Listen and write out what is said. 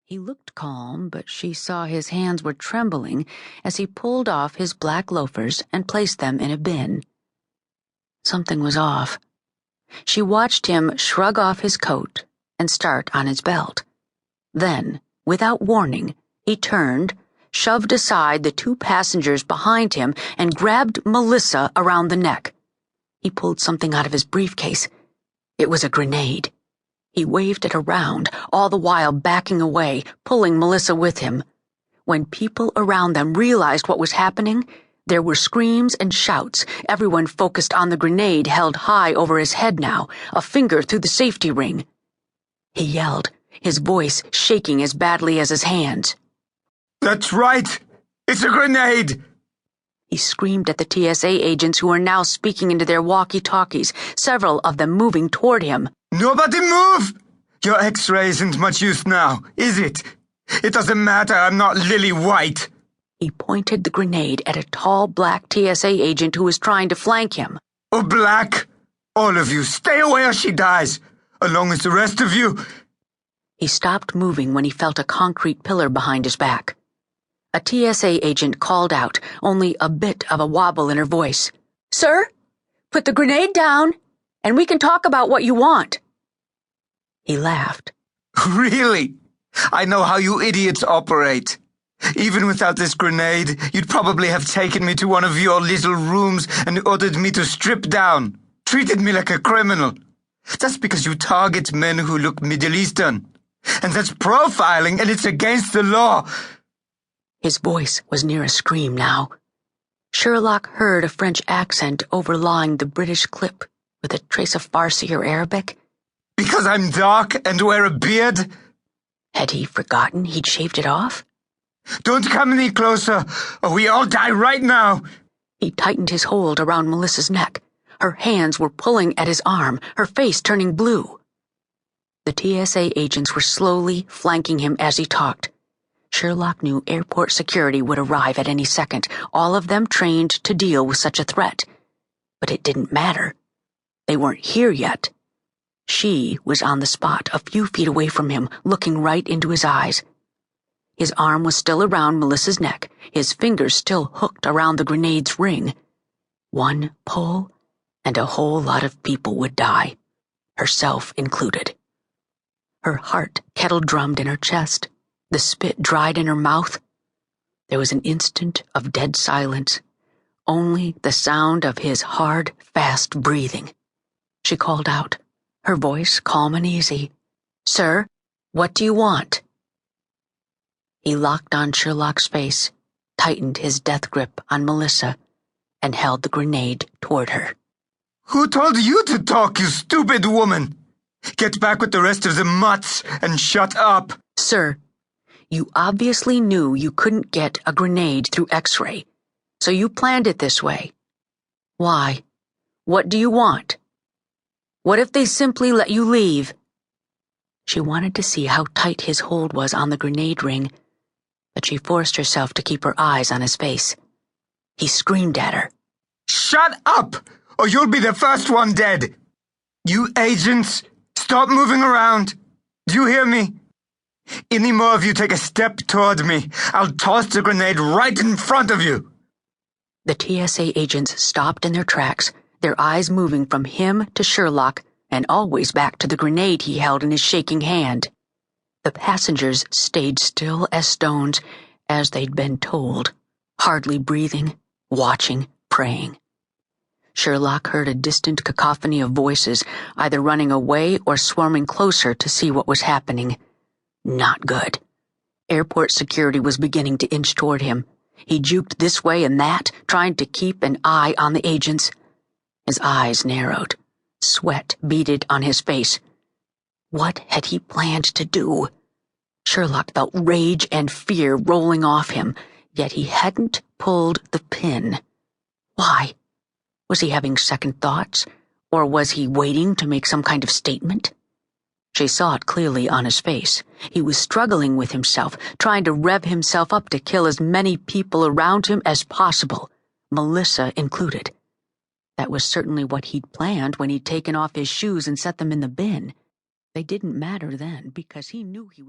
He looked calm, but she saw his hands were trembling as he pulled off his black loafers and placed them in a bin. Something was off. She watched him shrug off his coat and start on his belt. Then, without warning, he turned, shoved aside the two passengers behind him, and grabbed Melissa around the neck. He pulled something out of his briefcase. It was a grenade. He waved it around, all the while backing away, pulling Melissa with him. When people around them realized what was happening, there were screams and shouts, everyone focused on the grenade held high over his head now, a finger through the safety ring. He yelled, his voice shaking as badly as his hands. "That's right! It's a grenade!" He screamed at the TSA agents who were now speaking into their walkie-talkies, several of them moving toward him. "Nobody move! Your X-ray isn't much use now, is it? It doesn't matter, I'm not Lily White." He pointed the grenade at a tall black TSA agent who was trying to flank him. "Oh, Black! All of you, stay away or she dies, along with the rest of you." He stopped moving when he felt a concrete pillar behind his back. A TSA agent called out, only a bit of a wobble in her voice. "Sir, put the grenade down, and we can talk about what you want." He laughed. "Really? I know how you idiots operate. Even without this grenade, you'd probably have taken me to one of your little rooms and ordered me to strip down, treated me like a criminal. That's because you target men who look Middle Eastern. And that's profiling, and it's against the law." His voice was near a scream now. Sherlock heard a French accent overlying the British clip with a trace of Farsi or Arabic. "Because I'm dark and wear a beard?" Had he forgotten he'd shaved it off? "Don't come any closer, or we all die right now." He tightened his hold around Melissa's neck. Her hands were pulling at his arm, her face turning blue. The TSA agents were slowly flanking him as he talked. Sherlock knew airport security would arrive at any second, all of them trained to deal with such a threat. But it didn't matter. They weren't here yet. She was on the spot, a few feet away from him, looking right into his eyes. His arm was still around Melissa's neck, his fingers still hooked around the grenade's ring. One pull, and a whole lot of people would die, herself included. Her heart kettle-drummed in her chest. The spit dried in her mouth. There was an instant of dead silence, only the sound of his hard, fast breathing. She called out, her voice calm and easy. "Sir, what do you want?" He locked on Sherlock's face, tightened his death grip on Melissa, and held the grenade toward her. "Who told you to talk, you stupid woman? Get back with the rest of the mutts and shut up." "Sir, you obviously knew you couldn't get a grenade through X-ray, so you planned it this way. Why? What do you want? What if they simply let you leave?" She wanted to see how tight his hold was on the grenade ring, but she forced herself to keep her eyes on his face. He screamed at her. "Shut up, or you'll be the first one dead. You agents, stop moving around. Do you hear me? Any more of you take a step toward me, I'll toss the grenade right in front of you." The TSA agents stopped in their tracks, their eyes moving from him to Sherlock and always back to the grenade he held in his shaking hand. The passengers stayed still as stones, as they'd been told, hardly breathing, watching, praying. Sherlock heard a distant cacophony of voices, either running away or swarming closer to see what was happening. Not good. Airport security was beginning to inch toward him. He juked this way and that, trying to keep an eye on the agents. His eyes narrowed. Sweat beaded on his face. What had he planned to do? Sherlock felt rage and fear rolling off him, yet he hadn't pulled the pin. Why? Was he having second thoughts, or was he waiting to make some kind of statement? She saw it clearly on his face. He was struggling with himself, trying to rev himself up to kill as many people around him as possible, Melissa included. That was certainly what he'd planned when he'd taken off his shoes and set them in the bin. They didn't matter then, because he knew he was